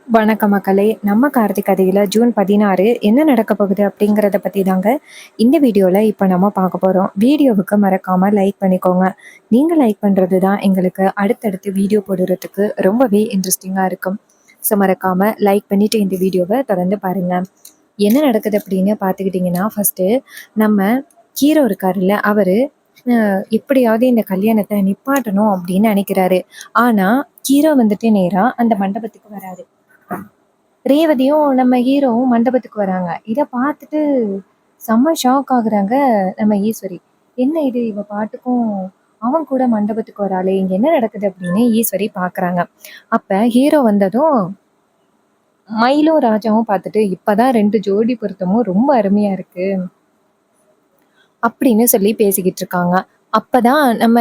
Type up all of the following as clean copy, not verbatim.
வணக்க மக்களே! நம்ம கார்த்திக் கதையில ஜூன் 16 என்ன நடக்க போகுது அப்படிங்கிறத பத்தி தாங்க இந்த வீடியோல இப்ப நம்ம பார்க்க போறோம். வீடியோவுக்கு மறக்காம லைக் பண்ணிக்கோங்க. நீங்க லைக் பண்றது தான் எங்களுக்கு அடுத்தடுத்து வீடியோ போடுறதுக்கு ரொம்பவே இன்ட்ரெஸ்டிங்கா இருக்கும். ஸோ மறக்காம லைக் பண்ணிட்டு இந்த வீடியோவை தொடர்ந்து பாருங்க. என்ன நடக்குது அப்படின்னு பார்த்துக்கிட்டிங்கன்னா, ஃபர்ஸ்ட்டு நம்ம ஹீரோ இருக்காருல்ல, அவரு எப்படியாவது இந்த கல்யாணத்த நிப்பாட்டணும் அப்படின்னு நினைக்கிறாரு. ஆனா, ஹீரோ வந்துட்டு நேரா அந்த மண்டபத்துக்கு வராரு. ரேவதியும் நம்ம ஹீரோவும் மண்டபத்துக்கு வராங்க. இத பார்த்துட்டு செம்ம ஷாக் ஆகுறாங்க நம்ம ஈஸ்வரி. என்ன இது இவ பாட்டுக்கும் அவன் கூட மண்டபத்துக்கு வராளே! இங்க என்ன நடக்குது அப்படின்னு ஈஸ்வரி பார்க்குறாங்க. அப்ப ஹீரோ வந்ததும் மயிலும், ராஜாவும் பார்த்துட்டு இப்பதான் 2 ஜோடி பொருத்தமும் ரொம்ப அருமையா இருக்கு அப்படின்னு சொல்லி பேசிக்கிட்டு இருக்காங்க. அப்பதான் நம்ம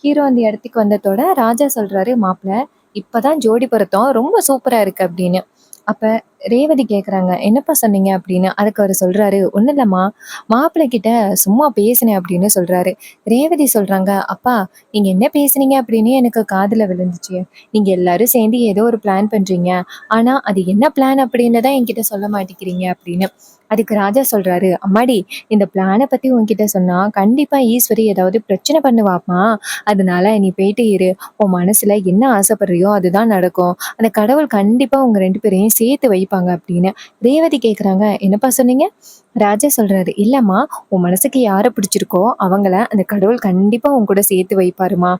ஹீரோ அந்த இடத்துக்கு வந்ததோட ராஜா சொல்றாரு, "மாப்ள இப்பதான் ஜோடி பொருத்தம் ரொம்ப சூப்பரா இருக்கு" அப்படின்னு. அப்ப ரேவதி கேட்குறாங்க, "என்னப்பா சொன்னீங்க?" அப்படின்னு. அதுக்கு அவரு சொல்றாரு, "ஒண்ணும் இல்லம்மா, மாப்பிள்ளை கிட்ட சும்மா பேசினேன்" அப்படின்னு சொல்றாரு. ரேவதி சொல்றாங்க, "அப்பா நீங்க என்ன பேசுனீங்க அப்படின்னு எனக்கு காதுல விழுந்துச்சு. நீங்க எல்லாரும் சேர்ந்து ஏதோ ஒரு பிளான் பண்றீங்க. ஆனா அது என்ன பிளான் அப்படின்னு தான் என்கிட்ட சொல்ல மாட்டேங்கிறீங்க" அப்படின்னு. அதுக்கு ராஜா சொல்றாரு, "அம்மாடி இந்த பிளான பத்தி உன்கிட்ட சொன்னா கண்டிப்பா ஈஸ்வரி ஏதாவது பிரச்சனை பண்ணுவாம்மா. அதனால நீ போயிட்டு இரு. உன் மனசுல என்ன ஆசைப்படுறியோ அதுதான் நடக்கும். அந்த கடவுள் கண்டிப்பா உங்க 2 பேரையும் சேர்த்து வைப்பாங்க" அப்படின்னு. ரேவதி கேட்குறாங்க, "என்னப்பா சொன்னீங்க?" ராஜா சொல்றாரு, "இல்லம்மா, உன் மனசுக்கு யார பிடிச்சிருக்கோ அவங்கள அந்த கடவுள் கண்டிப்பா உன் கூட சேர்த்து வைப்பாருமா."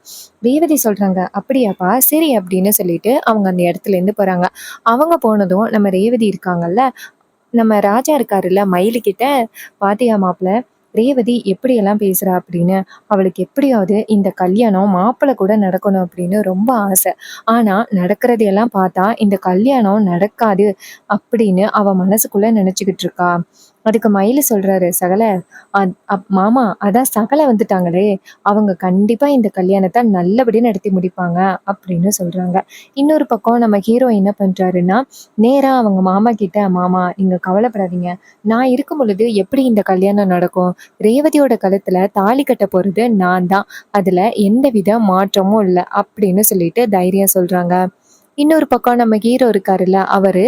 ரேவதி சொல்றாங்க, "அப்படியாப்பா? சரி" அப்படின்னு சொல்லிட்டு அவங்க அந்த இடத்துலேருந்து போறாங்க. அவங்க போனதும் நம்ம ரேவதி இருக்காங்கல்ல, நம்ம ராஜா இருக்காருல்ல மயிலுகிட்ட, "பாத்தியா மாப்ள, ரேவதி எப்படியெல்லாம் பேசுறா" அப்படின்னு. "அவளுக்கு எப்படியாவது இந்த கல்யாணம் மாப்பிள்ளை கூட நடக்கணும் அப்படின்னு ரொம்ப ஆசை. ஆனா நடக்கிறதையெல்லாம் பார்த்தா இந்த கல்யாணம் நடக்காது அப்படின்னு அவ மனசுக்குள்ள நினைச்சுக்கிட்டு இருக்கா." அதுக்கு மயிலு சொல்றாரு, "சகல, மாமா அதான் சகல வந்துட்டாங்களே, அவங்க கண்டிப்பா இந்த கல்யாணத்த நல்லபடியா நடத்தி முடிப்பாங்க" அப்படின்னு சொல்றாங்க. இன்னொரு பக்கம் நம்ம ஹீரோ என்ன பண்றாருன்னா, நேரா அவங்க மாமா கிட்ட, "மாமா நீங்க கவலைப்படாதீங்க. நான் இருக்கும் பொழுது எப்படி இந்த கல்யாணம் நடக்கும்? ரேவதியோட கழுத்துல தாலி கட்ட போறது நான் தான். அதுல எந்தவித மாற்றமும் இல்ல" அப்படின்னு சொல்லிட்டு தைரியம் சொல்றாங்க. இன்னொரு பக்கம் நம்ம ஹீரோ இருக்காருல்ல, அவரு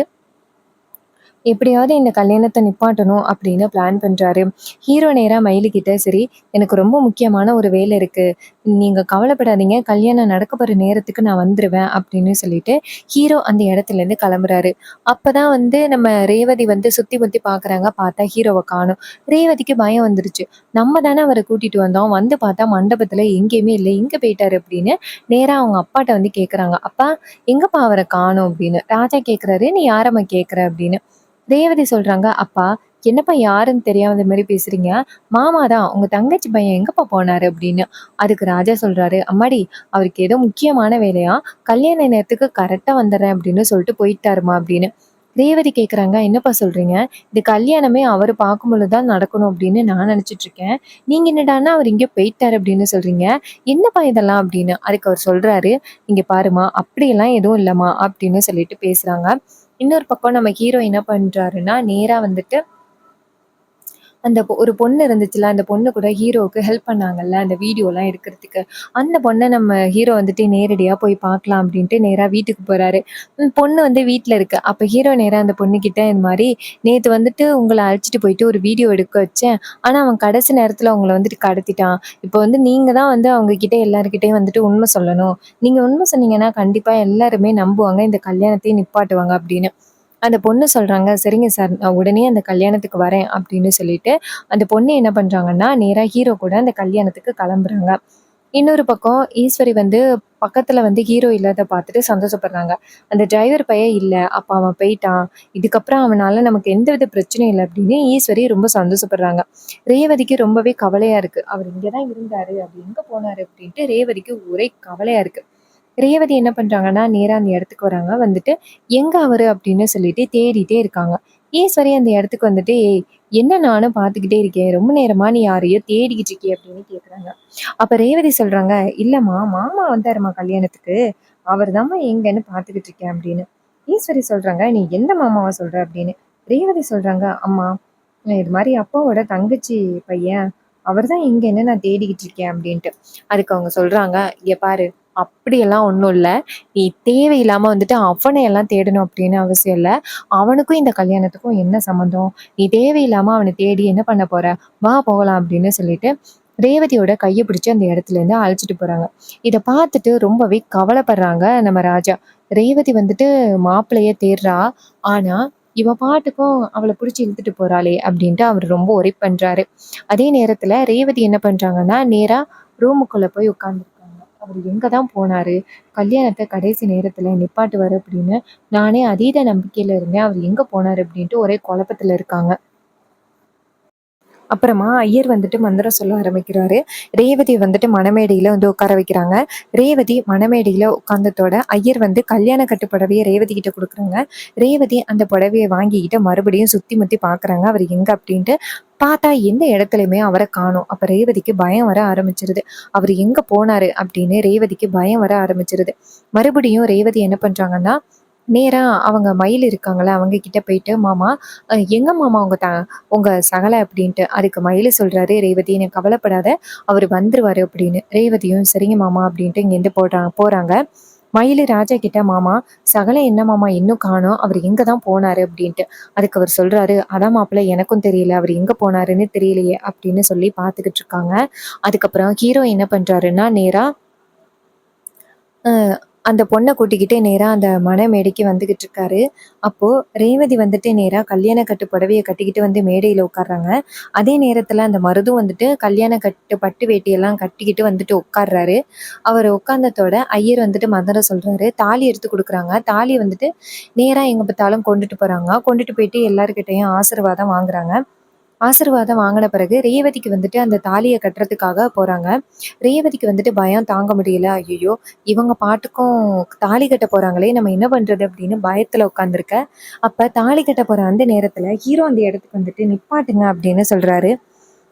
எப்படியாவது இந்த கல்யாணத்த நிப்பாட்டணும் அப்படின்னு பிளான் பண்றாரு. ஹீரோ நேரா மயிலுகிட்ட, "சரி, எனக்கு ரொம்ப முக்கியமான ஒரு வேலை இருக்கு. நீங்க கவலைப்படாதீங்க. கல்யாணம் நடக்க போற நேரத்துக்கு நான் வந்துருவேன்" அப்படின்னு சொல்லிட்டு ஹீரோ அந்த இடத்துலேருந்து கிளம்புறாரு. அப்பதான் நம்ம ரேவதி சுத்தி முத்தி பார்க்குறாங்க. பார்த்தா ஹீரோவ காணோம். ரேவதிக்கு பயம் வந்துருச்சு. நம்ம தானே அவர கூட்டிட்டு வந்தோம். வந்து பார்த்தா மண்டபத்துல எங்கேயுமே இல்ல. எங்க போயிட்டாரு அப்படின்னு நேரா அவங்க அப்பாட்ட கேட்குறாங்க. "அப்பா, எங்கப்பா அவர காணோம்" அப்படின்னு. ராஜா கேட்குறாரு, "நீ யாரம்மா கேட்குற?" அப்படின்னு. ரேவதி சொல்றாங்க, "அப்பா, என்னப்பா யாருன்னு தெரியாம இந்த மாரி பேசுறீங்க? மாமா தான். உங்க தங்கச்சி பையன் எங்கப்பா போனாரு?" அப்படின்னு. அதுக்கு ராஜா சொல்றாரு, "அம்மாடி, அவருக்கு ஏதோ முக்கியமான வேலையாம். கல்யாண நேரத்துக்கு கரெக்ட்டா வந்துடுறேன் அப்படின்னு சொல்லிட்டு போயிட்டாருமா" அப்படின்னு. ரேவதி கேட்குறாங்க, "என்னப்பா சொல்றீங்க? இது கல்யாணமே அவரு பார்க்கும்பொழுது தான் நடக்கணும் அப்படின்னு நான் நினைச்சுட்டு இருக்கேன். நீங்க என்னடான்னா அவரு எங்கேயோ போயிட்டாரு அப்படின்னு சொல்றீங்க. என்னப்பா இதெல்லாம்?" அப்படின்னு. அதுக்கு அவர் சொல்றாரு, "இங்க பாரும்மா, அப்படியெல்லாம் எதுவும் இல்லம்மா" அப்படின்னு சொல்லிட்டு பேசுறாங்க. இன்னொரு பக்கம் நம்ம ஹீரோ என்ன பண்றாருன்னா, நேரா அந்த ஒரு பொண்ணு இருந்துச்சுல்ல, அந்த பொண்ணு கூட ஹீரோவுக்கு ஹெல்ப் பண்ணாங்கல்ல, அந்த வீடியோலாம் எடுக்கிறதுக்கு. அந்த பொண்ண நம்ம ஹீரோ நேரடியா போய் பார்க்கலாம் அப்படின்ட்டு நேரா வீட்டுக்கு போறாரு. பொண்ணு வீட்ல இருக்கு. அப்ப ஹீரோ நேரா அந்த பொண்ணுகிட்ட, "இந்த மாரி நேத்து உங்கள அழைச்சிட்டு போயிட்டு ஒரு வீடியோ எடுக்க வச்சேன். ஆனா அவன் கடைசி நேரத்துல உங்கள கடத்திட்டான். இப்போ நீங்க தான் அவங்க கிட்ட எல்லார்கிட்டயும் உண்மை சொல்லணும். நீங்க உண்மை சொன்னீங்கன்னா கண்டிப்பா எல்லாருமே நம்புவாங்க. இந்த கல்யாணத்தையும் நிப்பாட்டுவாங்க" அப்படின்னு. அந்த பொண்ணு சொல்றாங்க, "சரிங்க சார், நான் உடனே அந்த கல்யாணத்துக்கு வரேன்" அப்படின்னு சொல்லிட்டு, அந்த பொண்ணு என்ன பண்றாங்கன்னா, நேரா ஹீரோ கூட அந்த கல்யாணத்துக்கு கிளம்புறாங்க. இன்னொரு பக்கம் ஈஸ்வரி பக்கத்துல ஹீரோ இல்லாத பார்த்துட்டு சந்தோஷப்படுறாங்க. அந்த டிரைவர் பையன் இல்ல, அப்ப அவன் போயிட்டான். இதுக்கப்புறம் அவனால நமக்கு எந்தவித பிரச்சனையும் இல்ல அப்படின்னு ஈஸ்வரி ரொம்ப சந்தோஷப்படுறாங்க. ரேவதிக்கு ரொம்பவே கவலையா இருக்கு. அவர் இங்க தான் இருந்தாரு, அவர் எங்க போனாரு அப்படின்ட்டு ரேவதிக்கு ஒரே கவலையா இருக்கு. ரேவதி என்ன பண்றாங்கன்னா, நேரா அந்த இடத்துக்கு வராங்க. "எங்க அவரு?" அப்படின்னு சொல்லிட்டு தேடிட்டே இருக்காங்க. ஈஸ்வரி அந்த இடத்துக்கு "ஏய், என்ன நானும் பார்த்துக்கிட்டே இருக்கேன். ரொம்ப நேரமா நீ யாரையோ தேடிக்கிட்டு இருக்கியே" அப்படின்னு கேட்குறாங்க. அப்ப ரேவதி சொல்றாங்க, "இல்லம்மா, மாமா வந்தாரும்மா கல்யாணத்துக்கு. அவர்தாம்மா எங்கன்னு பார்த்துக்கிட்டு இருக்கேன்" அப்படின்னு. ஈஸ்வரி சொல்றாங்க, "நீ எந்த மாமாவ சொல்ற?" அப்படின்னு. ரேவதி சொல்றாங்க, "அம்மா, இது மாரி அப்பாவோட தங்கச்சி பையன். அவர்தான் எங்கன்னு நான் தேடிக்கிட்டு இருக்கேன்" அப்படின்ட்டு. அதுக்கு அவங்க சொல்றாங்க, "இங்க பாரு, அப்படியெல்லாம் ஒண்ணும் இல்ல. நீ தேவையில்லாம வந்துட்டு அவன எல்லாம் தேடணும் அப்படின்னு அவசியம் இல்ல. அவனுக்கும் இந்த கல்யாணத்துக்கும் என்ன சம்மந்தம்? நீ தேவையில்லாம அவன தேடி என்ன பண்ண போற? வா போகலாம் அப்படின்னு சொல்லிட்டு, ரேவதியோட கைய பிடிச்சு அந்த இடத்துலேருந்து அழைச்சிட்டு போறாங்க. இத பார்த்துட்டு ரொம்பவே கவலைப்படுறாங்க நம்ம ராஜா. ரேவதி வந்துட்டு மாப்பிள்ளைய தேடுறா. ஆனா, இவ பாட்டுக்கும் அவள புடிச்சு இழுத்துட்டு போறாளே அப்படின்ட்டு அவரு ரொம்ப ஒரி பண்றாரு. அதே நேரத்துல ரேவதி என்ன பண்றாங்கன்னா, நேரா ரூமுக்குள்ள போய் உட்கார்ந்துருக்காங்க. அவரு எங்க தான் போனாரு? கல்யாணத்த கடைசி நேரத்துல நிப்பாட்டுவாரு அப்படின்னு நானே அதீத நம்பிக்கையில இருந்தேன். அவரு எங்க போனாரு? அப்படின்ட்டு ஒரே குழப்பத்துல இருக்காங்க. அப்புறமா ஐயர் வந்துட்டு மந்திரம் சொல்ல ஆரம்பிக்கிறாரு. ரேவதி வந்துட்டு மணமேடையில வந்து உட்கார வைக்கிறாங்க. ரேவதி மணமேடையில உட்கார்ந்ததோட ஐயர் வந்து கல்யாண கட்டு புடவைய ரேவதி கிட்ட குடுக்குறாங்க. ரேவதி அந்த புடவைய வாங்கிக்கிட்டு மறுபடியும் சுத்தி முத்தி பார்க்குறாங்க. அவர் எங்க அப்படின்ட்டு. பார்த்தா எந்த இடத்துலயுமே அவர காணோம். அப்ப ரேவதிக்கு பயம் வர ஆரம்பிச்சிருது. அவரு எங்க போனாரு அப்படின்னு ரேவதிக்கு பயம் வர ஆரம்பிச்சிருது. மறுபடியும் ரேவதி என்ன பண்றாங்கன்னா, நேரா அவங்க மயில் இருக்காங்கல்ல, அவங்க கிட்ட போயிட்டு, "மாமா எங்க மாமா உங்க சகல?" அப்படின்ட்டு. அதுக்கு மயிலு சொல்றாரு, "ரேவதி நீ கவலைப்படாத. அவரு வந்துருவாரு" அப்படின்னு. ரேவதியும், "சரிங்க மாமா" அப்படின்ட்டு இங்கேருந்து போறாங்க. மயிலு ராஜா கிட்ட, "மாமா, சகல என்ன மாமா இன்னும் காணோம். அவரு எங்க தான் போனாரு?" அப்படின்ட்டு. அதுக்கு அவர் சொல்றாரு, "அதான் மாப்பிள எனக்கும் தெரியல. அவரு எங்க போனாருன்னு தெரியலையே" அப்படின்னு சொல்லி பார்த்துக்கிட்டு இருக்காங்க. அதுக்கப்புறம் ஹீரோ என்ன பண்றாருன்னா, நேரா அ அந்த பொண்ண கூட்டிக்கிட்டு நேரா அந்த மணமேடைக்கு வந்துகிட்டு இருக்காரு. அப்போ ரேவதி வந்துட்டு நேரா கல்யாண கட்டு புடவைய கட்டிக்கிட்டு வந்து மேடையில உட்கார்றாங்க. அதே நேரத்துல அந்த மருதும் வந்துட்டு கல்யாண கட்டு பட்டு வேட்டியெல்லாம் கட்டிக்கிட்டு வந்துட்டு உட்கார்றாரு. அவரு உட்கார்ந்ததோட ஐயர் வந்துட்டு மந்திரம் சொல்றாரு. தாலி எடுத்து குடுக்குறாங்க. தாலிய வந்துட்டு நேரா எங்க பார்த்தாலும் கொண்டுட்டு போறாங்க. கொண்டுட்டு போயிட்டு எல்லார்கிட்டயும் ஆசீர்வாதம் வாங்குறாங்க. ஆசீர்வாதம் வாங்கின பிறகு ரேவதிக்கு வந்துட்டு அந்த தாலிய கட்டுறதுக்காக போறாங்க. ரேவதிக்கு வந்துட்டு பயம் தாங்க முடியல. ஐயய்யோ! இவங்க பாட்டுக்கும் தாலி கட்ட போறாங்களே! நம்ம என்ன பண்றது? அப்படின்னு பயத்துல உட்காந்துருக்க. அப்ப தாலி கட்ட போற அந்த நேரத்துல ஹீரோ அந்த இடத்துக்கு வந்துட்டு நிப்பாட்டுங்க அப்படின்னு சொல்றாரு.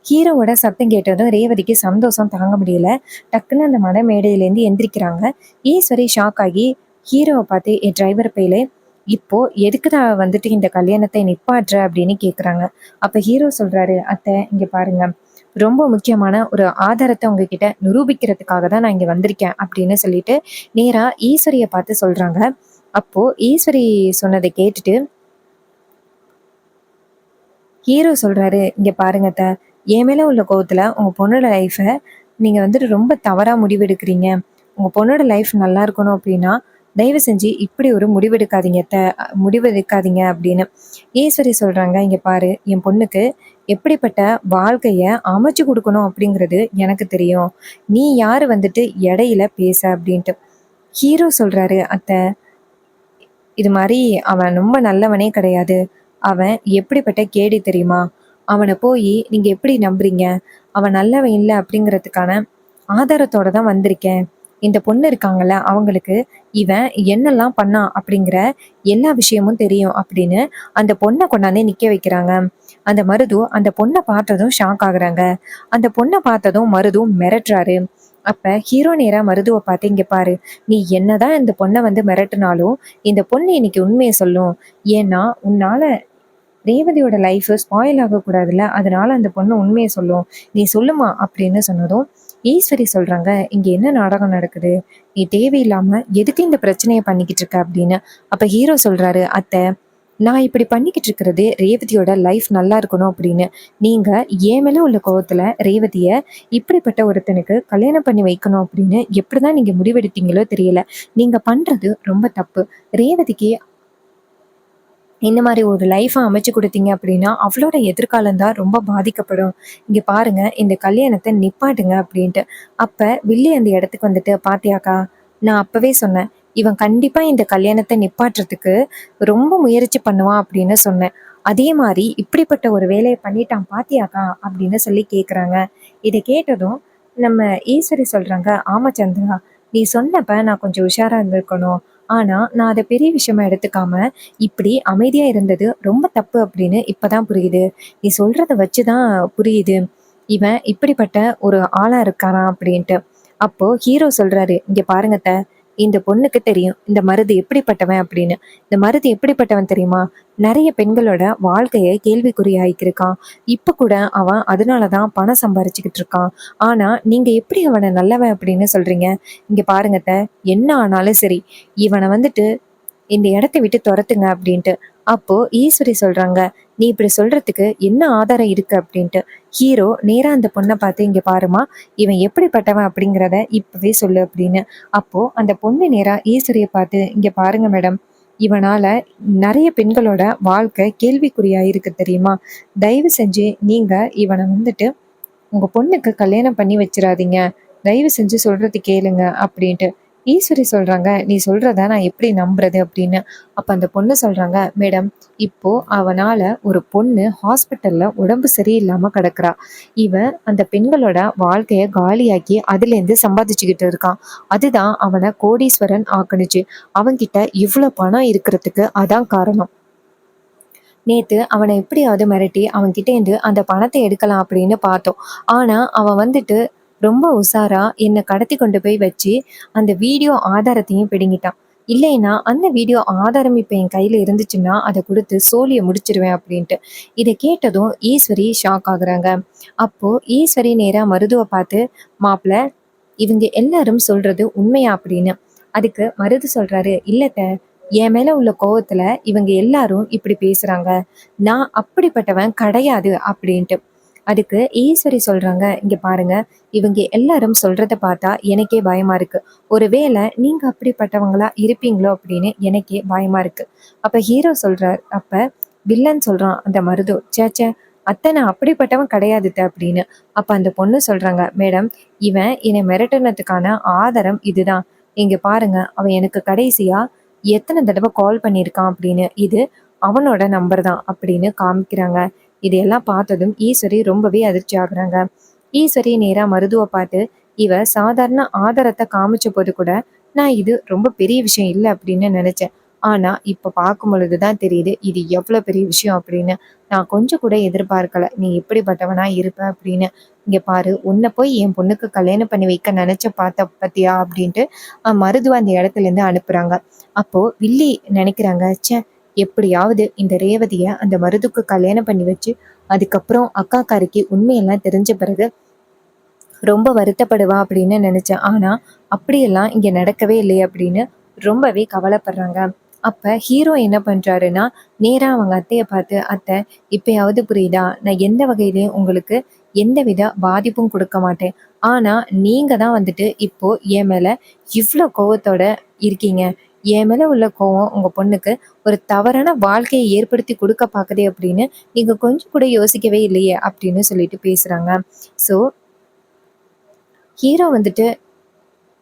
ஹீரோவோட சத்தம் கேட்டதும் ரேவதிக்கு சந்தோஷம் தாங்க முடியல. டக்குன்னு அந்த மண மேடையிலேருந்து எந்திரிக்கிறாங்க. ஈஸ்வரி ஷாக் ஆகி ஹீரோவ பார்த்து, "ஏ டிரைவர் பயலே! இப்போ எதுக்குடா வந்துட்டு இந்த கல்யாணத்த நிப்பாட்ற?" அப்படின்னு கேட்குறாங்க. அப்ப ஹீரோ சொல்றாரு, "அத்தை இங்க பாருங்க. ரொம்ப முக்கியமான ஒரு ஆதாரத்த உங்ககிட்ட நிரூபிக்கிறதுக்காக தான் நான் இங்க வந்திருக்கேன்." அப்படின்னு சொல்லிட்டு நேரா ஈஸ்வரிய பார்த்து சொல்றாங்க. அப்போ ஈஸ்வரி சொன்னத கேட்டுட்டு ஹீரோ சொல்றாரு, "இங்க பாருங்க அத்த, என் மேல உள்ள கோவத்துல உங்க பொண்ணோட லைஃப நீங்க வந்துட்டு ரொம்ப தவறா முடிவெடுக்கிறீங்க. உங்க பொண்ணோட லைஃப் நல்லா இருக்கணும் அப்படின்னா, தயவு செஞ்சு இப்படி ஒரு முடிவெடுக்காதீங்க அத்த, முடிவெடுக்காதீங்க" அப்படின்னு. ஈஸ்வரி சொல்றாங்க, "இங்க பாரு, என் பொண்ணுக்கு எப்படிப்பட்ட வாழ்க்கைய அமைச்சு குடுக்கணும் அப்படிங்கிறது எனக்கு தெரியும். நீ யாரு வந்துட்டு இடையில பேச?" அப்படின்ட்டு. ஹீரோ சொல்றாரு, "அத்த, இது மாரி அவன் ரொம்ப நல்லவனே கிடையாது. அவன் எப்படிப்பட்ட கேடி தெரியுமா? அவன போயி நீங்க எப்படி நம்புறீங்க? அவன் நல்லவன் இல்ல அப்படிங்கிறதுக்கான ஆதாரத்தோட தான் வந்திருக்கேன். இந்த பொண்ணு இருக்காங்கல்ல, அவங்களுக்கு இவன் என்னெல்லாம் பண்ணான் அப்படிங்கிற எல்லா விஷயமும் தெரியும்" அப்படின்னு அந்த பொண்ண கொண்டாந்து நிக்க வைக்கிறாங்க. அந்த மருது அந்த பொண்ண பார்த்ததும் ஷாக் ஆகுறாங்க. அந்த பொண்ண பார்த்ததும் மருது மிரட்டுறாரு. அப்ப ஹீரோ நேரா மருதுவ பார்த்து, "இங்க பாரு, நீ என்னதான் இந்த பொண்ண வந்து மிரட்டுனாலும், இந்த பொண்ணு இன்னைக்கு உண்மைய சொல்லும். ஏன்னா, உன்னால ரேவதியோட லைஃப் ஸ்பாயில் ஆகக்கூடாதுல்ல. அதனால அந்த பொண்ணு உண்மைய சொல்லும். நீ சொல்லுமா" அப்படின்னு சொன்னதும், ஈஸ்வரி சொல்றாங்க, "இங்க என்ன நாடகம் நடக்குது? நீ தேவையில்லாம எதுக்கு இந்த பிரச்சனைய பண்ணிக்கிட்டு இருக்க?" அப்படின்னு. அப்ப ஹீரோ சொல்றாரு, "அத்தை, நான் இப்படி பண்ணிக்கிட்டு இருக்கிறது ரேவதியோட லைஃப் நல்லா இருக்கணும் அப்படின்னு. நீங்க என் மேல உள்ள கோவத்துல ரேவதிய இப்படிப்பட்ட ஒருத்தனுக்கு கல்யாணம் பண்ணி வைக்கணும் அப்படின்னு எப்படிதான் நீங்க முடிவெடுத்தீங்களோ தெரியல. நீங்க பண்றது ரொம்ப தப்பு. ரேவதிக்கு இந்த மாரி ஒரு லைஃப அமைச்சு குடுத்தீங்க அப்படின்னா, அவளோட எதிர்காலம் தான் ரொம்ப பாதிக்கப்படும். இங்க பாருங்க, இந்த கல்யாணத்த நிப்பாட்டுங்க" அப்படின்ட்டு. அப்ப வில்லி அந்த இடத்துக்கு வந்துட்டு, "பாத்தியாக்கா, நான் அப்பவே சொன்னேன். இவன் கண்டிப்பா இந்த கல்யாணத்த நிப்பாட்டுறதுக்கு ரொம்ப முயற்சி பண்ணுவான் அப்படின்னு சொன்னேன். அதே மாரி இப்படிப்பட்ட ஒரு வேலைய பண்ணிட்டான் பாத்தியாக்கா?" அப்படின்னு சொல்லி கேட்குறாங்க. இத கேட்டதும் நம்ம ஈஸ்வரி சொல்றாங்க, "ஆமா சந்திரா, நீ சொன்னப்ப நான் கொஞ்சம் உஷாரா இருந்திருக்கணும். ஆனா, நான் அத பெரிய விஷயமா எடுத்துக்காம இப்படி அமைதியா இருந்தது ரொம்ப தப்பு அப்படின்னு இப்பதான் புரியுது. நீ சொல்றத வச்சு தான் புரியுது. இவன் இப்படிப்பட்ட ஒரு ஆளா இருக்காராம் அப்படின்ட்டு. அப்போ ஹீரோ சொல்றாரு, "இங்க பாருங்க அத்த, இந்த பொண்ணுக்கு தெரியும் இந்த மருது எப்படிப்பட்டவன் அப்படின்னு. இந்த மருது எப்படிப்பட்டவன் தெரியுமா? நிறைய பெண்களோட வாழ்க்கையை கேள்விக்குறி ஆயிக்கிருக்கான். இப்ப கூட அவன் அதனாலதான் பணம் சம்பாரிச்சுக்கிட்டு இருக்கான். ஆனா நீங்க எப்படி அவனை நல்லவன் அப்படின்னு சொல்றீங்க? இங்க பாருங்க அத்தை, என்ன ஆனாலும் சரி, இவனை வந்துட்டு இந்த இடத்த விட்டு துரத்துங்க அப்படின்ட்டு. அப்போ ஈஸ்வரி சொல்றாங்க, நீ இப்படி சொல்றதுக்கு என்ன ஆதாரம் இருக்கு அப்படின்ட்டு. ஹீரோ நேரா அந்த பொண்ணை பார்த்து, இங்க பாருமா, இவன் எப்படிப்பட்டவன் அப்படிங்கிறத இப்பவே சொல்லு அப்படின்னு. அப்போ அந்த பொண்ணு நேரா ஈஸ்வரியை பார்த்து, இங்க பாருங்க மேடம், இவனால நிறைய பெண்களோட வாழ்க்கை கேள்விக்குறியா இருக்கு தெரியுமா? தயவு செஞ்சு நீங்க இவனை வந்துட்டு உங்க பொண்ணுக்கு கல்யாணம் பண்ணி வச்சிராதீங்க. தயவு செஞ்சு சொல்றது கேளுங்க அப்படின்ட்டு. ஈஸ்வரி சொல்றாங்க, நீ சொல்றத நான் எப்படி நம்புறது அப்படின்னு. அப்ப அந்த பொண்ணு சொல்றாங்க, மேடம், இப்போ அவனால ஒரு பொண்ணு ஹாஸ்பிட்டல்ல உடம்பு சரியில்லாம கிடக்குறா. இவன் அந்த பெண்களோட வாழ்க்கைய காலியாக்கி அதுல இருந்து சம்பாதிச்சுக்கிட்டு இருக்கான். அதுதான் அவனை கோடீஸ்வரன் ஆக்குனுச்சு. அவன்கிட்ட இவ்வளவு பணம் இருக்கிறதுக்கு அதான் காரணம். நேத்து அவனை எப்படியாவது மிரட்டி அவன்கிட்ட இருந்து அந்த பணத்தை எடுக்கலாம் அப்படின்னு பார்த்தோம். ஆனா அவன் வந்துட்டு ரொம்ப உஷாரா என்னை கடத்தி கொண்டு போய் வச்சு அந்த வீடியோ ஆதாரத்தையும் பிடுங்கிட்டான். இல்லைன்னா அந்த வீடியோ ஆதாரம் இப்ப என் கையில இருந்துச்சுன்னா அதை கொடுத்து சோழியை முடிச்சிருவேன் அப்படின்ட்டு. இதை கேட்டதும் ஈஸ்வரி ஷாக் ஆகுறாங்க. அப்போ ஈஸ்வரி நேரா மருதுவை பார்த்து, மாப்பிள்ள, இவங்க எல்லாரும் சொல்றது உண்மையா அப்படின்னு. அதுக்கு மருது சொல்றாரு, இல்லத்த, என் மேல உள்ள கோவத்துல இவங்க எல்லாரும் இப்படி பேசுறாங்க. நான் அப்படிப்பட்டவன் கிடையாது அப்படின்ட்டு. அதுக்கு ஈஸ்வரி சொல்றாங்க, இங்க பாருங்க, இவங்க எல்லாரும் சொல்றத பார்த்தா எனக்கே பயமா இருக்கு. ஒருவேளை நீங்க அப்படிப்பட்டவங்களா இருப்பீங்களோ அப்படின்னு எனக்கே பயமா இருக்கு. அப்ப ஹீரோ சொல்றார், அப்ப வில்லன் சொல்றான் அந்த மருது, சேச்சே, அத்தை நான் அப்படிப்பட்டவன் கிடையாதுத்த அப்படின்னு. அப்ப அந்த பொண்ணு சொல்றாங்க, மேடம், இவன் என்னை மிரட்டுனதுக்கான ஆதாரம் இதுதான். இங்க பாருங்க, அவன் எனக்கு கடைசியா எத்தனை தடவை கால் பண்ணியிருக்கான் அப்படின்னு. இது அவனோட நம்பர் தான் அப்படின்னு காமிக்கிறாங்க. இதையெல்லாம் பார்த்ததும் ஈஸ்வரி ரொம்பவே அதிர்ச்சி ஆகுறாங்க. ஈஸ்வரி நேரா மருதுவை பார்த்து, இவ சாதாரண ஆதாரத்தை காமிச்ச போது கூட நான் இது ரொம்ப பெரிய விஷயம் இல்லை அப்படின்னு நினைச்சேன். ஆனா இப்ப பார்க்கும் பொழுதுதான் தெரியுது இது எவ்வளவு பெரிய விஷயம் அப்படின்னு. நான் கொஞ்சம் கூட எதிர்பார்க்கல நீ எப்படிப்பட்டவனா இருப்ப அப்படின்னு. இங்க பாரு, உன்னை போய் என் பொண்ணுக்கு கல்யாணம் பண்ணி வைக்க நினைச்ச பார்த்த பத்தியா அப்படின்ட்டு மருதுவ அந்த இடத்துல இருந்து அனுப்புறாங்க. அப்போ வில்லி நினைக்கிறாங்க, ச்சே, எப்படியாவது இந்த ரேவதிய அந்த மருதுக்கு கல்யாணம் பண்ணி வச்சு அதுக்கப்புறம் அக்காக்காரிக்கு உண்மையெல்லாம் தெரிஞ்ச பிறகு ரொம்ப வருத்தப்படுவா அப்படின்னு நினைச்சேன். ஆனா அப்படியெல்லாம் இங்க நடக்கவே இல்லையே அப்படின்னு ரொம்பவே கவலைப்படுறாங்க. அப்ப ஹீரோ என்ன பண்றாருன்னா, நேரா அவங்க அத்தைய பார்த்து, அத்தை, இப்பயாவது புரியுதா, நான் எந்த வகையிலையும் உங்களுக்கு எந்தவித பாதிப்பும் கொடுக்க மாட்டேன். ஆனா நீங்க தான் வந்துட்டு இப்போ என் மேல இவ்வளோ கோவத்தோட இருக்கீங்க. என் மேல உள்ள கோவம் உங்க பொண்ணுக்கு ஒரு தவறான வாழ்க்கையை ஏற்படுத்தி கொடுக்க பாக்குதே அப்படின்னு நீங்க கொஞ்சம் கூட யோசிக்கவே இல்லையே அப்படின்னு சொல்லிட்டு பேசுறாங்க. ஸோ ஹீரோ வந்துட்டு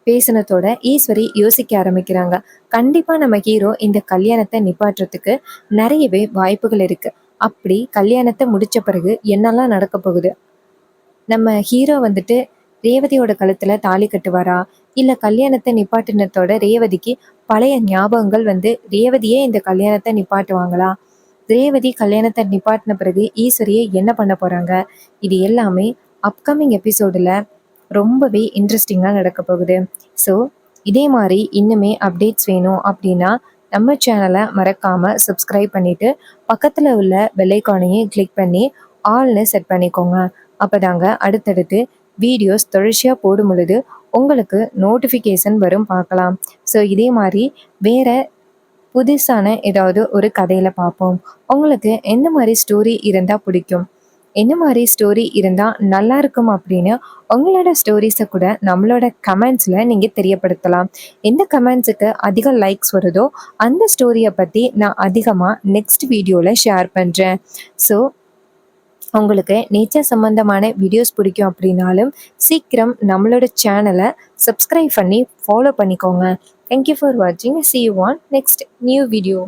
பேசினதோட ஈஸ்வரி யோசிக்க ஆரம்பிக்கிறாங்க. கண்டிப்பா நம்ம ஹீரோ இந்த கல்யாணத்தை நிப்பாட்டுறதுக்கு நிறையவே வாய்ப்புகள் இருக்கு. அப்படி கல்யாணத்தை முடிச்ச பிறகு என்னெல்லாம் நடக்க போகுது? நம்ம ஹீரோ வந்துட்டு ரேவதியோட கழுத்துல தாலி கட்டுவாரா? இல்ல கல்யாணத்தை நிப்பாட்டினத்தோட ரேவதிக்கு பழைய ஞாபகங்கள் வந்து ரேவதியே இந்த கல்யாணத்தை நிப்பாட்டுவாங்களா? ரேவதி கல்யாணத்தை நிப்பாட்டின பிறகு ஈஸ்வரியை என்ன பண்ண போறாங்க? இது எல்லாமே அப்கமிங் எபிசோடுல ரொம்பவே இன்ட்ரெஸ்டிங்கா நடக்க போகுது. ஸோ இதே மாதிரி இன்னுமே அப்டேட்ஸ் வேணும் அப்படின்னா நம்ம சேனலை மறக்காம சப்ஸ்கிரைப் பண்ணிட்டு பக்கத்துல உள்ள பெல் ஐகானையும் கிளிக் பண்ணி ஆல்னு செட் பண்ணிக்கோங்க. அப்பதாங்க அடுத்தடுத்து வீடியோஸ் தொடர்ச்சியா போடும் பொழுது உங்களுக்கு நோட்டிஃபிகேஷன் வரும், பார்க்கலாம். ஸோ இதே மாதிரி வேற புதுசான ஏதாவது ஒரு கதையில பார்ப்போம். உங்களுக்கு எந்த மாதிரி ஸ்டோரி இருந்தா பிடிக்கும், என்ன மாதிரி ஸ்டோரி இருந்தா நல்லா இருக்கும் அப்படின்னு உங்களோட ஸ்டோரிஸை கூட நம்மளோட கமெண்ட்ஸ்ல நீங்க தெரியப்படுத்தலாம். எந்த கமெண்ட்ஸுக்கு அதிக லைக்ஸ் வருதோ அந்த ஸ்டோரியை பத்தி நான் அதிகமா நெக்ஸ்ட் வீடியோல ஷேர் பண்றேன். ஸோ உங்களுக்கு நேச்சர் சம்பந்தமான வீடியோஸ் பிடிக்கும் அப்படின்னாலும் சீக்கிரம் நம்மளோட சேனலை சப்ஸ்கிரைப் பண்ணி ஃபாலோ பண்ணிக்கோங்க. தேங்க்யூ ஃபார் வாட்சிங். See you on next new video.